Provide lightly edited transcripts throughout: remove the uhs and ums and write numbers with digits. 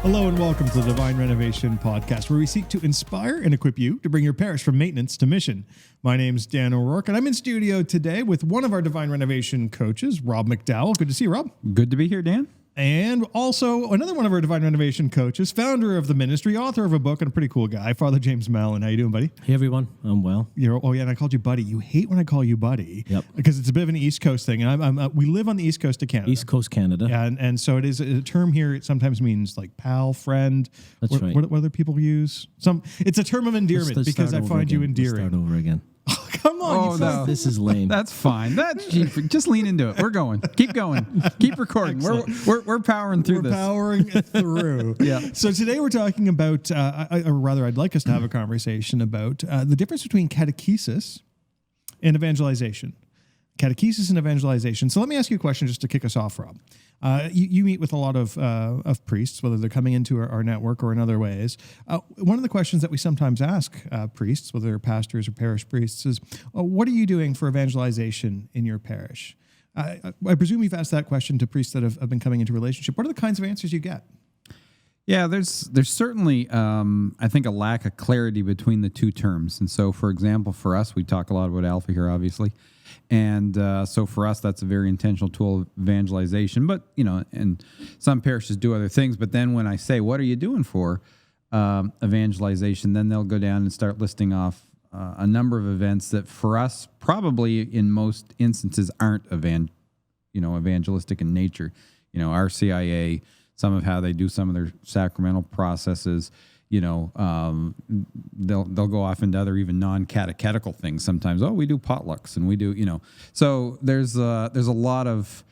Hello and welcome to the Divine Renovation Podcast, where we seek to inspire and equip you to bring your parish from maintenance to mission. My name's Dan O'Rourke, and I'm in studio today with one of our Divine Renovation coaches, Rob McDowell. Good to see you, Rob. Good to be here, Dan. And also another one of our Divine Renovation coaches, founder of the ministry, author of a book, and a pretty cool guy, Father James Mallon. How you doing, buddy? Hey, everyone. I'm well. And I called you buddy. You hate when I call you buddy. Yep. Because it's a bit of an East Coast thing. And we live on the East Coast of Canada. East Coast Canada. Yeah, and so it is a term here. It sometimes means like pal, friend. That's right. What other people use? It's a term of endearment because I find you endearing. Let's start over again. Oh, come on. Oh, no. This is lame. That's fine. That's just lean into it. We're going. Keep going. Keep recording. We're powering through this. We're powering through. Yeah. So today we're talking about, or rather, I'd like us to have a conversation about the difference between catechesis and evangelization. Catechesis and evangelization. So let me ask you a question just to kick us off, Rob. You meet with a lot of priests, whether they're coming into our network or in other ways. One of the questions that we sometimes ask priests, whether they're pastors or parish priests, is, what are you doing for evangelization in your parish? I presume you've asked that question to priests that have been coming into relationship. What are the kinds of answers you get? Yeah, there's certainly, I think, a lack of clarity between the two terms. And so, for example, for us, we talk a lot about Alpha here, obviously. And so for us, that's a very intentional tool of evangelization. But, and some parishes do other things. But then when I say, what are you doing for evangelization, then they'll go down and start listing off a number of events that for us, probably in most instances, aren't evangelistic in nature. RCIA, some of how they do some of their sacramental processes. They'll go off into other even non-catechetical things sometimes. Oh, we do potlucks and we do, So there's a lot of,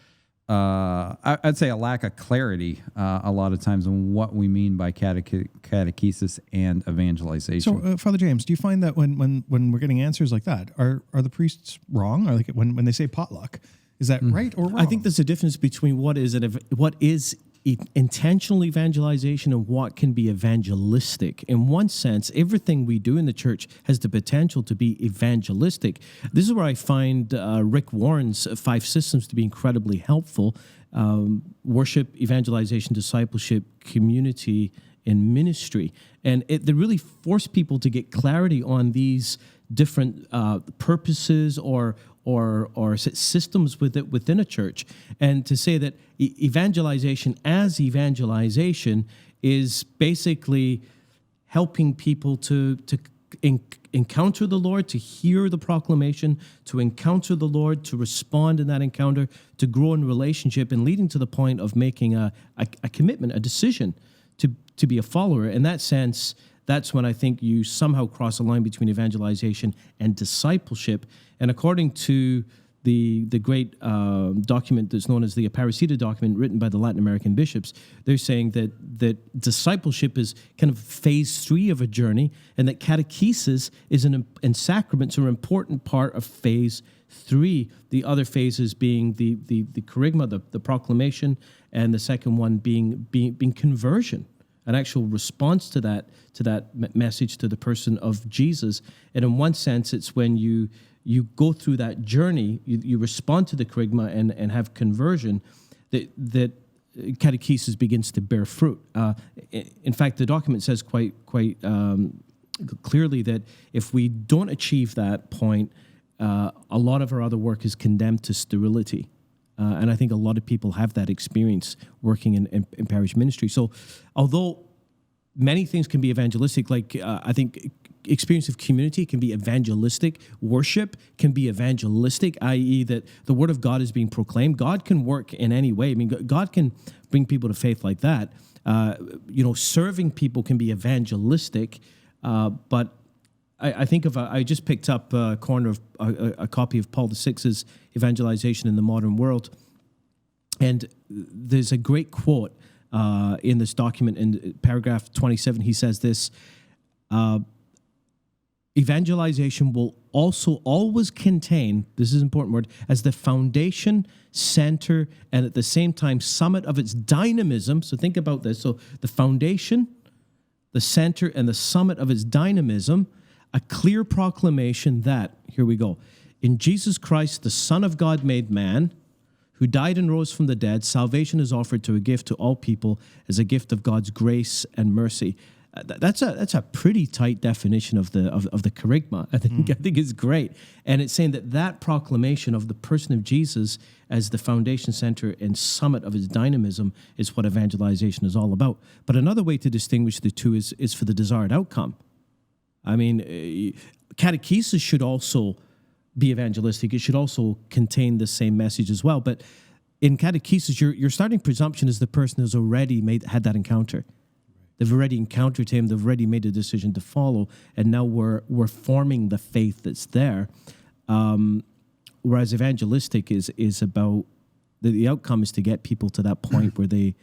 I'd say a lack of clarity a lot of times on what we mean by catechesis and evangelization. So, Father James, do you find that when we're getting answers like that, are the priests wrong? Or like when they say potluck, is that right or wrong? I think there's a difference between what is intentional evangelization and what can be evangelistic. In one sense, everything we do in the church has the potential to be evangelistic. This is where I find Rick Warren's 5 systems to be incredibly helpful. Worship, evangelization, discipleship, community, and ministry. And they really force people to get clarity on these different purposes or systems within a church, and to say that evangelization as evangelization is basically helping people to encounter the Lord, to hear the proclamation, to encounter the Lord, to respond in that encounter, to grow in relationship, and leading to the point of making a commitment, a decision to be a follower. In that sense, that's when I think you somehow cross a line between evangelization and discipleship. And according to the great document that's known as the Parish document written by the Latin American bishops, they're saying that discipleship is kind of phase 3 of a journey, and that catechesis and sacraments are an important part of phase 3. The other phases being the kerygma, the proclamation, and the second one being conversion, an actual response to that message to the person of Jesus. And in one sense, it's when you go through that journey, you respond to the kerygma and have conversion, that catechesis begins to bear fruit. In fact, the document says quite clearly that if we don't achieve that point, a lot of our other work is condemned to sterility. And I think a lot of people have that experience working in parish ministry. So although many things can be evangelistic, like I think experience of community can be evangelistic, worship can be evangelistic, i.e. that the word of God is being proclaimed. God can work in any way. I mean, God can bring people to faith like that. Serving people can be evangelistic, but I think I just picked up a copy of Paul VI's Evangelization in the Modern World, and there's a great quote in this document in paragraph 27. He says this: evangelization will also always contain, this is an important word, as the foundation, center, and at the same time summit of its dynamism. So think about this. So the foundation, the center, and the summit of its dynamism, a clear proclamation that, here we go, in Jesus Christ, the Son of God made man, who died and rose from the dead, salvation is offered to a gift to all people as a gift of God's grace and mercy. That's a pretty tight definition of the kerygma. I think is great, and it's saying that proclamation of the person of Jesus as the foundation, center, and summit of his dynamism is what evangelization is all about. But another way to distinguish the two is for the desired outcome. I mean, catechesis should also be evangelistic. It should also contain the same message as well. But in catechesis, your starting presumption is the person has already had that encounter. They've already encountered him. They've already made a decision to follow, and now we're forming the faith that's there. Whereas evangelistic is about the outcome is to get people to that point where they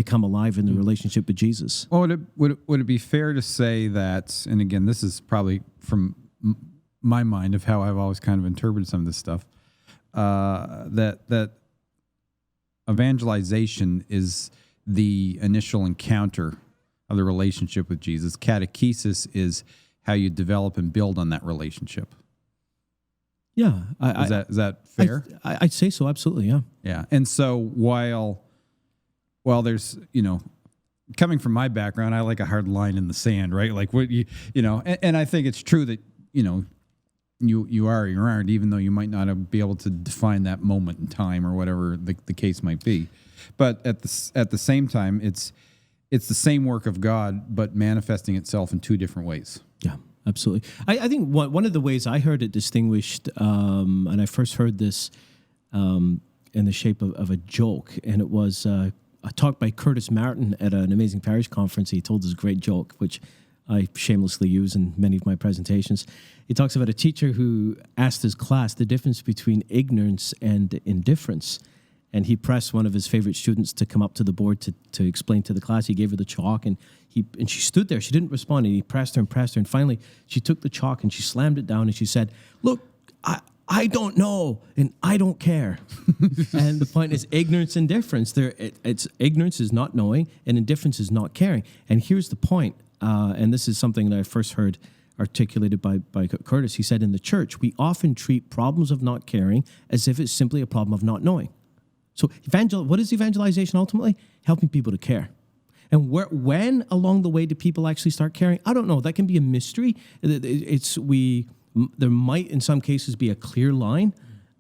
come alive in the relationship with Jesus. Well, would it be fair to say that? And again, this is probably from my mind of how I've always kind of interpreted some of this stuff. That evangelization is the initial encounter of the relationship with Jesus. Catechesis is how you develop and build on that relationship. Yeah. Is that fair? I'd say so, absolutely, yeah. Yeah. And so while there's, coming from my background, I like a hard line in the sand, right? Like what and I think it's true that, you are or you aren't, even though you might not be able to define that moment in time or whatever the case might be. But at the same time, it's the same work of God, but manifesting itself in two different ways. Yeah, absolutely. I think one of the ways I heard it distinguished, and I first heard this in the shape of a joke, and it was a talk by Curtis Martin at an Amazing Parish conference. He told this great joke, which I shamelessly use in many of my presentations. He talks about a teacher who asked his class the difference between ignorance and indifference. And he pressed one of his favorite students to come up to the board to explain to the class. He gave her the chalk, and she stood there. She didn't respond, and he pressed her, and finally she took the chalk and she slammed it down, and she said, "Look, I don't know, and I don't care." And the point is ignorance and indifference. It's ignorance is not knowing, and indifference is not caring. And here's the point, and this is something that I first heard articulated by Curtis. He said, in the church, we often treat problems of not caring as if it's simply a problem of not knowing. So what is evangelization ultimately? Helping people to care. And when along the way do people actually start caring? I don't know. That can be a mystery. There might in some cases be a clear line.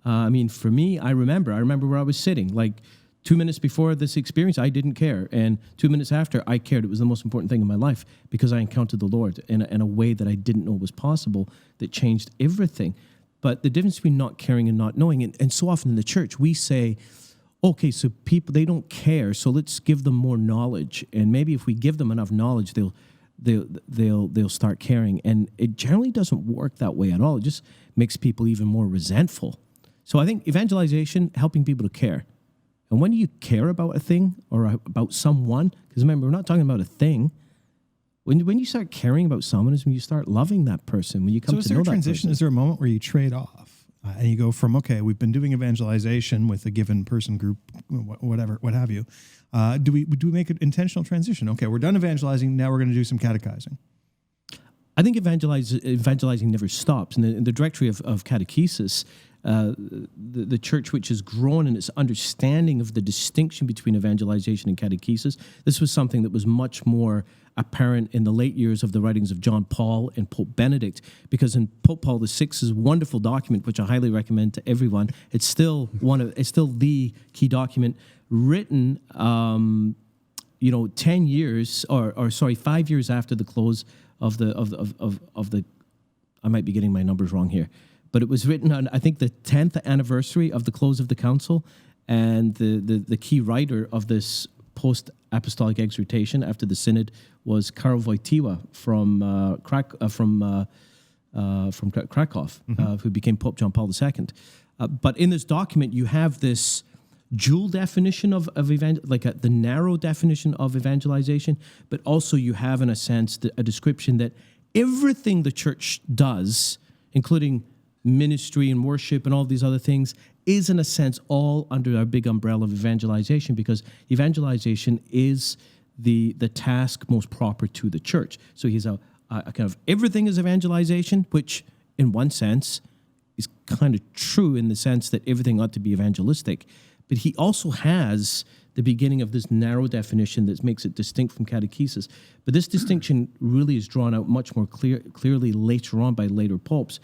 For me, I remember where I was sitting. Like 2 minutes before this experience, I didn't care. And 2 minutes after, I cared. It was the most important thing in my life because I encountered the Lord in a way that I didn't know was possible that changed everything. But the difference between not caring and not knowing, and so often in the church, we say, okay, so people, they don't care, so let's give them more knowledge. And maybe if we give them enough knowledge, they'll start caring. And it generally doesn't work that way at all. It just makes people even more resentful. So I think evangelization, helping people to care. And when you care about a thing or about someone, because remember, we're not talking about a thing. When you start caring about someone is when you start loving that person, when you come to know that person. So is there a transition? Is there a moment where you trade off? And you go from, okay, we've been doing evangelization with a given person group, whatever, what have you. Do we make an intentional transition? Okay, we're done evangelizing. Now we're going to do some catechizing. I think evangelizing never stops. In the directory of catechesis, the church which has grown in its understanding of the distinction between evangelization and catechesis, this was something that was much more apparent in the late years of the writings of John Paul and Pope Benedict, because in Pope Paul VI's wonderful document, which I highly recommend to everyone, it's still the key document written 5 years after the close of the I might be getting my numbers wrong here, but it was written on, I think, the 10th anniversary of the close of the council, and the key writer of this post-apostolic exhortation after the synod was Karol Wojtyła from Krakow, who became Pope John Paul II. But in this document, you have this dual definition of the narrow definition of evangelization, but also you have, in a sense, a description that everything the church does, including ministry and worship and all these other things, is in a sense all under our big umbrella of evangelization, because evangelization is the task most proper to the church. So he's a kind of everything is evangelization, which in one sense is kind of true in the sense that everything ought to be evangelistic, but he also has the beginning of this narrow definition that makes it distinct from catechesis. But this distinction really is drawn out much more clearly later on by later popes.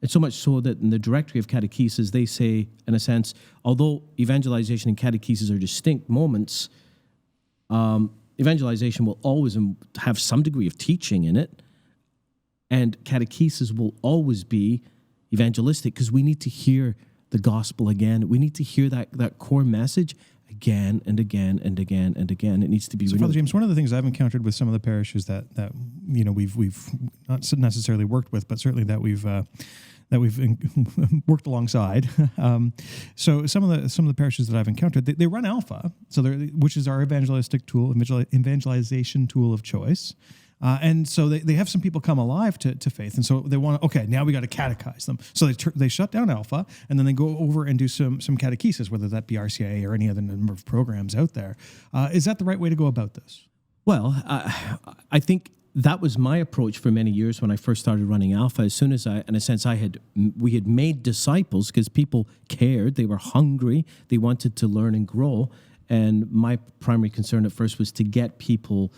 And so much so that in the directory of catechesis, they say, in a sense, although evangelization and catechesis are distinct moments, evangelization will always have some degree of teaching in it, and catechesis will always be evangelistic because we need to hear the gospel again. We need to hear that core message again and again and again and again. It needs to be. So, Father James, one of the things I've encountered with some of the parishes that we've not necessarily worked with, but certainly that we've worked alongside. So some of the parishes that I've encountered, they run Alpha, which is our evangelistic tool, evangelization tool of choice. And so they have some people come alive to faith, and so they want to, okay, now we got to catechize them. So they shut down Alpha, and then they go over and do some catechesis, whether that be RCIA or any other number of programs out there. Is that the right way to go about this? Well, I think that was my approach for many years when I first started running Alpha. As soon as we had made disciples because people cared, they were hungry, they wanted to learn and grow, and my primary concern at first was to get people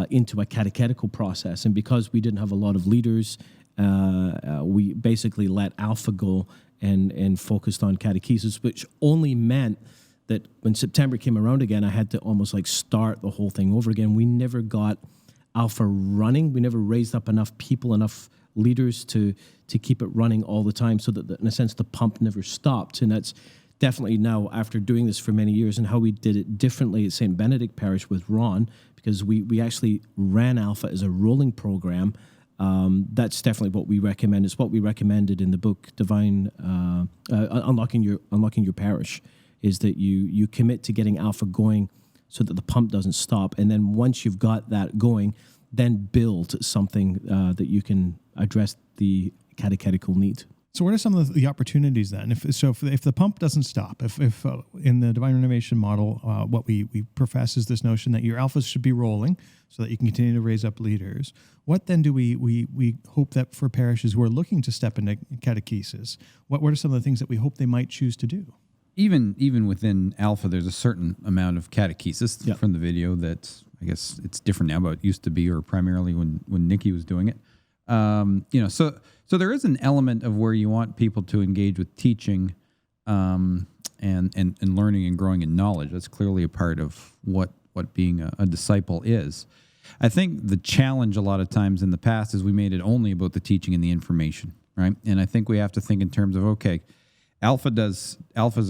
into a catechetical process. And because we didn't have a lot of leaders, we basically let Alpha go and focused on catechesis, which only meant that when September came around again, I had to almost like start the whole thing over again. We never got Alpha running. We never raised up enough people, enough leaders to keep it running all the time, so that in a sense the pump never stopped. And that's definitely now, after doing this for many years, and how we did it differently at St. Benedict Parish with Ron, because we actually ran Alpha as a rolling program. That's definitely what we recommend. It's what we recommended in the book Divine Unlocking Your Parish, is that you commit to getting Alpha going so that the pump doesn't stop, and then once you've got that going, then build something that you can address the catechetical need. So what are some of the opportunities then? If the pump doesn't stop, if in the Divine Renovation model, what we profess is this notion that your alphas should be rolling so that you can continue to raise up leaders, what then do we hope that for parishes who are looking to step into catechesis, what are some of the things that we hope they might choose to do? Even within Alpha, there's a certain amount of catechesis from the video that I guess it's different now, but it used to be, or primarily when Nikki was doing it. So there is an element of where you want people to engage with teaching and learning and growing in knowledge. That's clearly a part of what being a disciple is. I think the challenge a lot of times in the past is we made it only about the teaching and the information, right? And I think we have to think in terms of, okay, Alpha's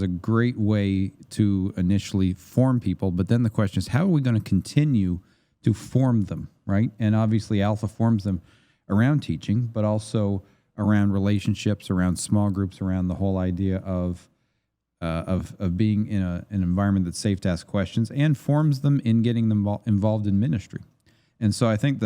a great way to initially form people, but then the question is, how are we going to continue to form them, right? And obviously Alpha forms them around teaching, but also around relationships, around small groups, around the whole idea of being in an environment that's safe to ask questions, and forms them in getting them involved in ministry. And so I think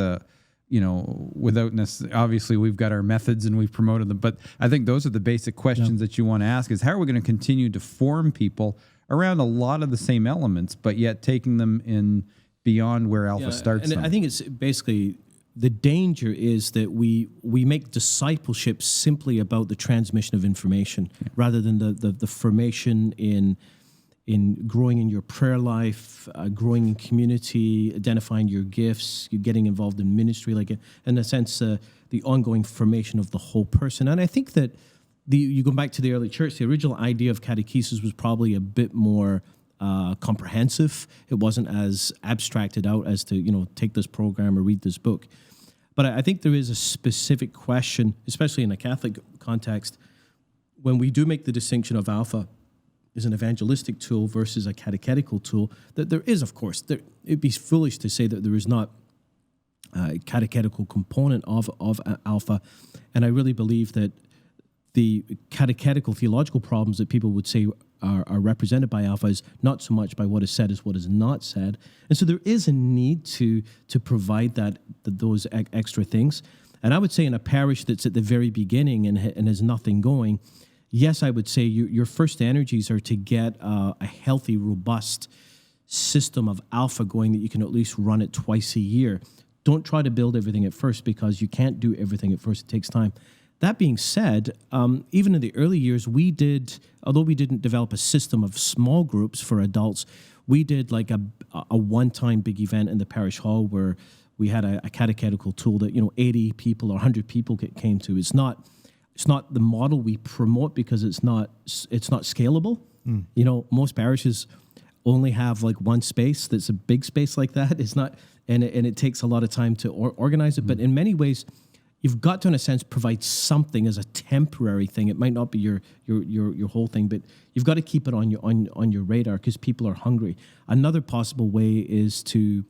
without necessarily, obviously we've got our methods and we've promoted them, but I think those are the basic questions that you want to ask: is how are we going to continue to form people around a lot of the same elements, but yet taking them in beyond where Alpha starts and them. I think it's basically, the danger is that we make discipleship simply about the transmission of information rather than the formation in growing in your prayer life, growing in community, identifying your gifts, you getting involved in ministry, like in a sense, the ongoing formation of the whole person. And I think that you go back to the early church, the original idea of catechesis was probably a bit more comprehensive. It wasn't as abstracted out as to, take this program or read this book. But I think there is a specific question, especially in a Catholic context, when we do make the distinction of Alpha is an evangelistic tool versus a catechetical tool, that there is, of course, it'd be foolish to say that there is not a catechetical component of Alpha. And I really believe that the catechetical theological problems that people would say are represented by Alpha is not so much by what is said as what is not said. And so there is a need to provide those extra things. And I would say in a parish that's at the very beginning and has nothing going, yes, I would say your first energies are to get a healthy, robust system of Alpha going that you can at least run it twice a year. Don't try to build everything at first, because you can't do everything at first. It takes time. That being said, even in the early years, although we didn't develop a system of small groups for adults, we did like a one-time big event in the parish hall where we had a catechetical tool that 80 people or 100 people came to. It's not the model we promote because it's not scalable. Most parishes only have like one space that's a big space like that. It's not, and it takes a lot of time to organize it. But in many ways, you've got to, in a sense, provide something as a temporary thing. It might not be your whole thing, but you've got to keep it on your radar because people are hungry. Another possible way is to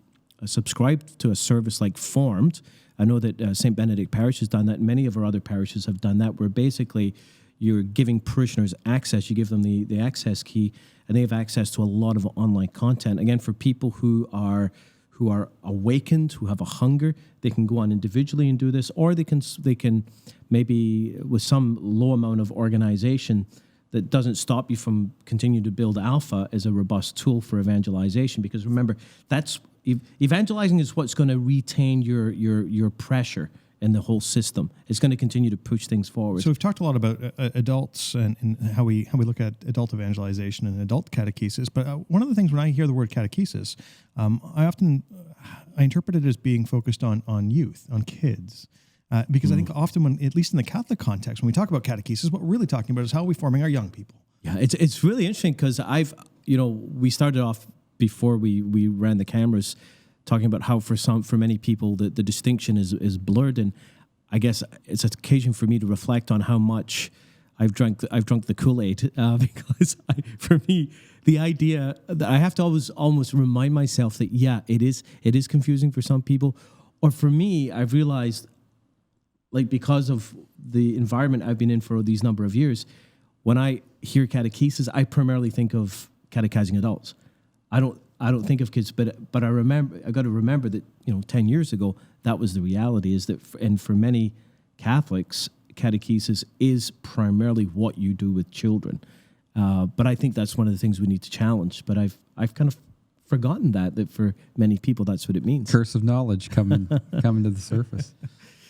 subscribe to a service like Formed. I know that St. Benedict Parish has done that, and many of our other parishes have done that, where basically you're giving parishioners access. You give them the access key, and they have access to a lot of online content. Again, for people who are awakened, who have a hunger, they can go on individually and do this, or they can maybe with some low amount of organization that doesn't stop you from continuing to build Alpha as a robust tool for evangelization. Because remember, that's evangelizing is what's going to retain your pressure in the whole system. It's going to continue to push things forward. So we've talked a lot about adults and how we look at adult evangelization and adult catechesis. But one of the things when I hear the word catechesis, I interpret it as being focused on youth, on kids. Because I think often when, at least in the Catholic context, when we talk about catechesis, what we're really talking about is how are we forming our young people. Yeah, it's really interesting because we started off before we ran the cameras talking about how for many people the distinction is blurred, and I guess it's an occasion for me to reflect on how much I've drunk the Kool-Aid because for me the idea that I have to almost remind myself that it is confusing for some people, or for me I've realized, like, because of the environment I've been in for these number of years, when I hear catechesis, I primarily think of catechizing adults. I don't think of kids, but I got to remember that 10 years ago that was the reality. Is that and for many Catholics, catechesis is primarily what you do with children. But I think that's one of the things we need to challenge. But I've kind of forgotten that for many people that's what it means. Curse of knowledge coming to the surface.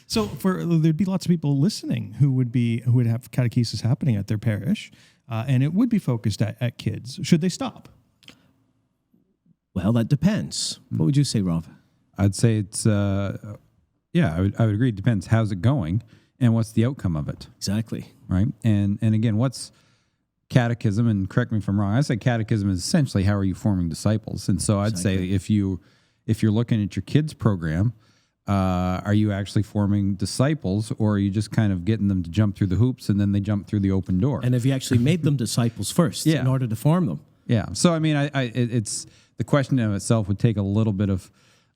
So there'd be lots of people listening who would have catechesis happening at their parish, and it would be focused at kids. Should they stop? Well, that depends. What would you say, Rob? I'd say it's I would agree. It depends. How's it going, and what's the outcome of it? Exactly. Right. And again, what's catechism? And correct me if I'm wrong. I say catechism is essentially how are you forming disciples. And so I'd say if you're looking at your kids program, are you actually forming disciples, or are you just kind of getting them to jump through the hoops and then they jump through the open door? And have you actually made them disciples first in order to form them? Yeah. So I mean, it's the question in itself would take a little bit of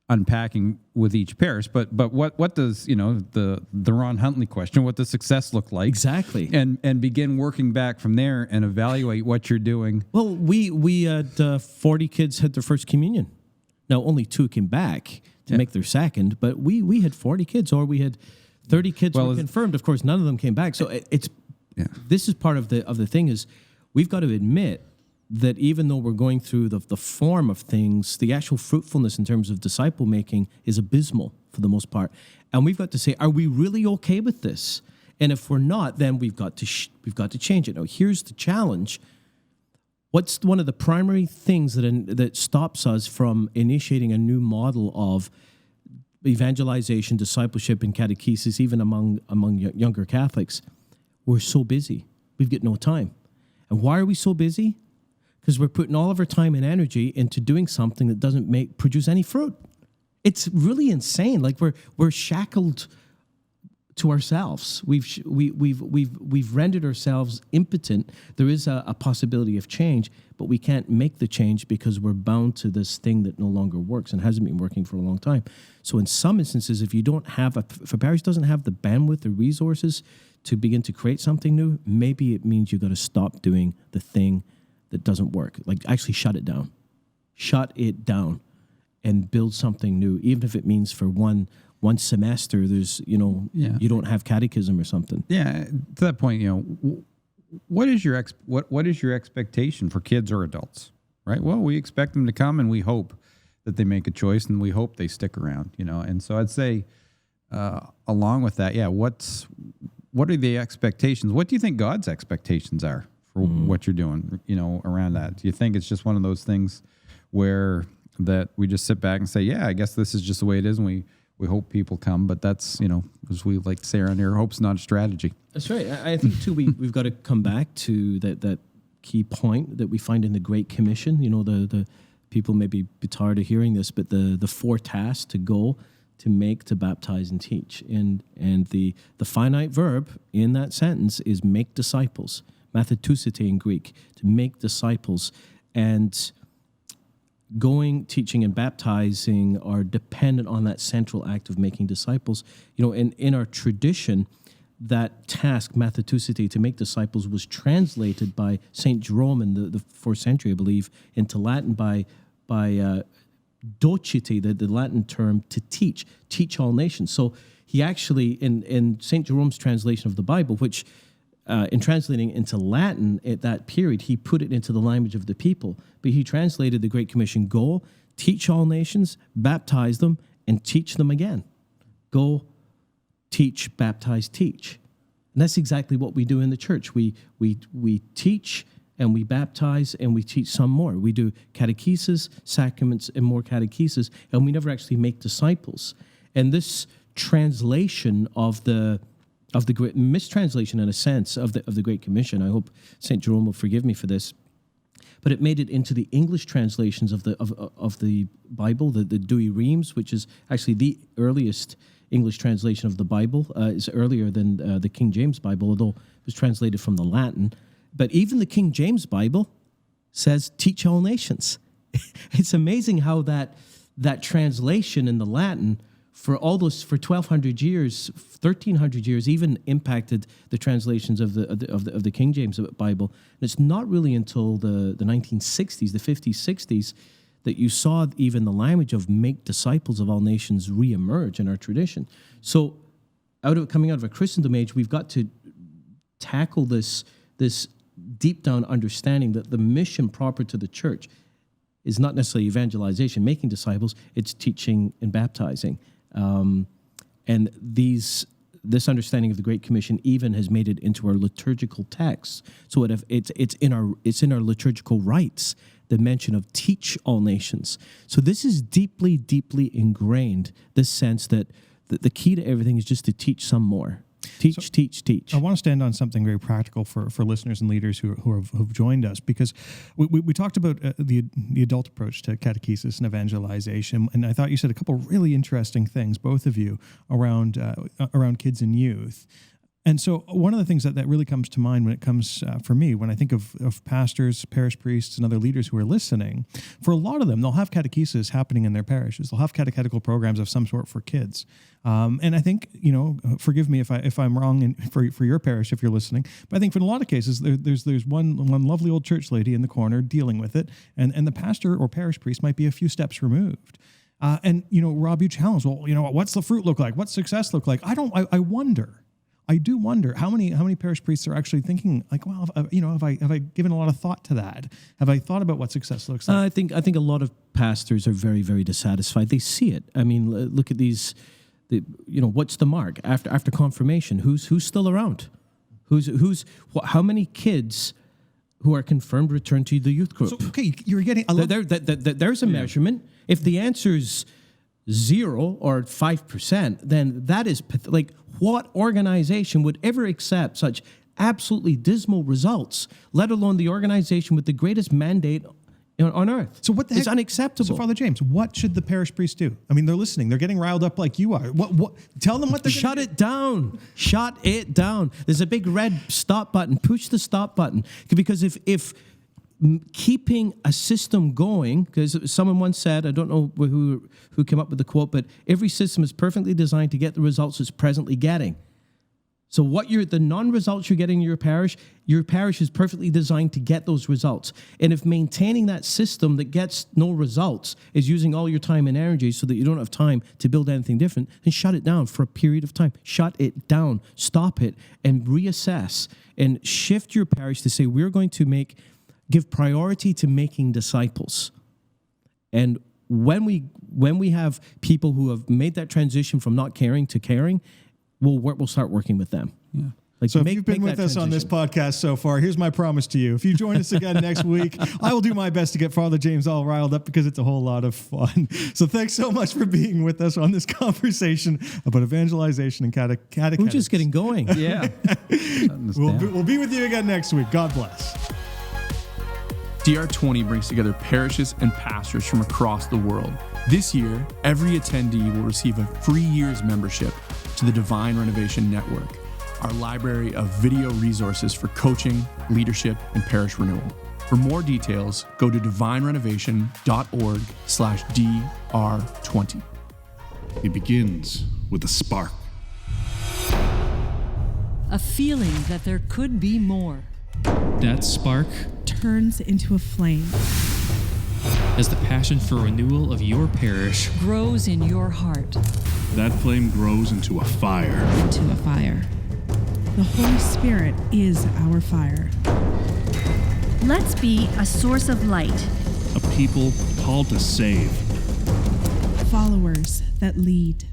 unpacking with each parish, but what does the Ron Huntley question? What does success look like? Exactly. And begin working back from there and evaluate what you're doing. Well, we had 40 kids had their first communion. Now only 2 came back to make their second, but we had 40 kids, or we had 30 kids were confirmed. Of course, none of them came back. So this is part of the thing is we've got to admit that even though we're going through the form of things, the actual fruitfulness in terms of disciple making is abysmal for the most part. And we've got to say, are we really okay with this? And if we're not, then we've got to change it. Now, here's the challenge. What's one of the primary things that stops us from initiating a new model of evangelization, discipleship, and catechesis, even among younger Catholics? We're so busy. We've got no time. And why are we so busy? Because we're putting all of our time and energy into doing something that doesn't produce any fruit. It's really insane. Like we're shackled to ourselves. We've rendered ourselves impotent. There is a possibility of change, but we can't make the change because we're bound to this thing that no longer works and hasn't been working for a long time. So in some instances, if you don't have if a parish doesn't have the bandwidth or resources to begin to create something new, maybe it means you've got to stop doing the thing that doesn't work. Like actually shut it down and build something new, even if it means for one semester there's you don't have catechism or something. Yeah, to that point, what is your expectation for kids or adults, right? Well, we expect them to come, and we hope that they make a choice, and we hope they stick around, and so I'd say along with that, what are the expectations? What do you think God's expectations are for what you're doing, around that? Do you think it's just one of those things where that we just sit back and say, yeah, I guess this is just the way it is, and we hope people come, but that's, as we like to say around here, hope's not a strategy. That's right. I think, too, we've got to come back to that key point that we find in the Great Commission. The people may be tired of hearing this, but the 4 tasks: to go, to make, to baptize, and teach. And the finite verb in that sentence is make disciples, mathetusite in Greek, to make disciples. And going, teaching, and baptizing are dependent on that central act of making disciples. In our tradition, that task, mathetusite, to make disciples, was translated by St. Jerome in the 4th century, I believe, into Latin by docite, the Latin term to teach all nations. So he actually, in St. Jerome's translation of the Bible, which in translating into Latin at that period, he put it into the language of the people. But he translated the Great Commission: go, teach all nations, baptize them, and teach them again. Go, teach, baptize, teach. And that's exactly what we do in the church. We teach, and we baptize, and we teach some more. We do catechesis, sacraments, and more catechesis, and we never actually make disciples. And this translation of the great mistranslation, in a sense, of the Great Commission, I hope St. Jerome will forgive me for this, but it made it into the English translations of the Bible, the Douay Rheims, which is actually the earliest English translation of the Bible. Is earlier than the King James Bible, although it was translated from the Latin. But even the King James Bible says, teach all nations. It's amazing how that translation in the Latin for 1,200 years, 1,300 years, even impacted the translations of the King James Bible. And it's not really until the 1960s, the 50s, 60s, that you saw even the language of make disciples of all nations reemerge in our tradition. So coming out of a Christendom age, we've got to tackle this deep down understanding that the mission proper to the church is not necessarily evangelization, making disciples, it's teaching and baptizing. And this understanding of the Great Commission even has made it into our liturgical texts. So it's in our liturgical rites, the mention of teach all nations. So this is deeply, deeply ingrained, this sense that the key to everything is just to teach some more. Teach. I want to stand on something very practical for listeners and leaders who've joined us, because we talked about the adult approach to catechesis and evangelization, and I thought you said a couple really interesting things, both of you, around kids and youth. And so one of the things that really comes to mind when it comes for me, when I think of pastors, parish priests, and other leaders who are listening, for a lot of them, they'll have catechesis happening in their parishes. They'll have catechetical programs of some sort for kids. And I think, forgive me if I'm wrong for your parish if you're listening, but I think for a lot of cases, there's one lovely old church lady in the corner dealing with it, and the pastor or parish priest might be a few steps removed. And Rob, you challenge, well, what's the fruit look like? What's success look like? I do wonder how many parish priests are actually thinking, like, well, have I given a lot of thought to that? Have I thought about what success looks like? I think a lot of pastors are very, very dissatisfied. They see it. I mean, look at these. What's the mark after confirmation? Who's still around? How many kids who are confirmed return to the youth group? So, okay, you're getting there's a measurement. If the answer's 0 or 5%, then that is like, what organization would ever accept such absolutely dismal results, let alone the organization with the greatest mandate on earth? So what the heck? It's unacceptable. So Father James, what should the parish priest do? I mean, they're listening. They're getting riled up like you are. What? Tell them what they're Shut it down. Shut it down. There's a big red stop button. Push the stop button. Because if keeping a system going, because someone once said, I don't know who came up with the quote, but every system is perfectly designed to get the results it's presently getting. So the non-results you're getting in your parish is perfectly designed to get those results. And if maintaining that system that gets no results is using all your time and energy so that you don't have time to build anything different, then shut it down for a period of time. Shut it down. Stop it and reassess and shift your parish to say, we're going to give priority to making disciples. And when we have people who have made that transition from not caring to caring, we'll start working with them. Yeah. Like, So if you've been with us on this podcast so far, here's my promise to you. If you join us again next week, I will do my best to get Father James all riled up because it's a whole lot of fun. So thanks so much for being with us on this conversation about evangelization and catechetics. We're just getting going. Yeah. We'll be with you again next week. God bless. DR20 brings together parishes and pastors from across the world. This year, every attendee will receive a free year's membership to the Divine Renovation Network, our library of video resources for coaching, leadership, and parish renewal. For more details, go to divinerenovation.org/DR20. It begins with a spark. A feeling that there could be more. That spark turns into a flame. as the passion for renewal of your parish Grows in your heart. That flame grows into a fire. Into a fire. The Holy Spirit is our fire. Let's be a source of light. A people called to save. Followers that lead.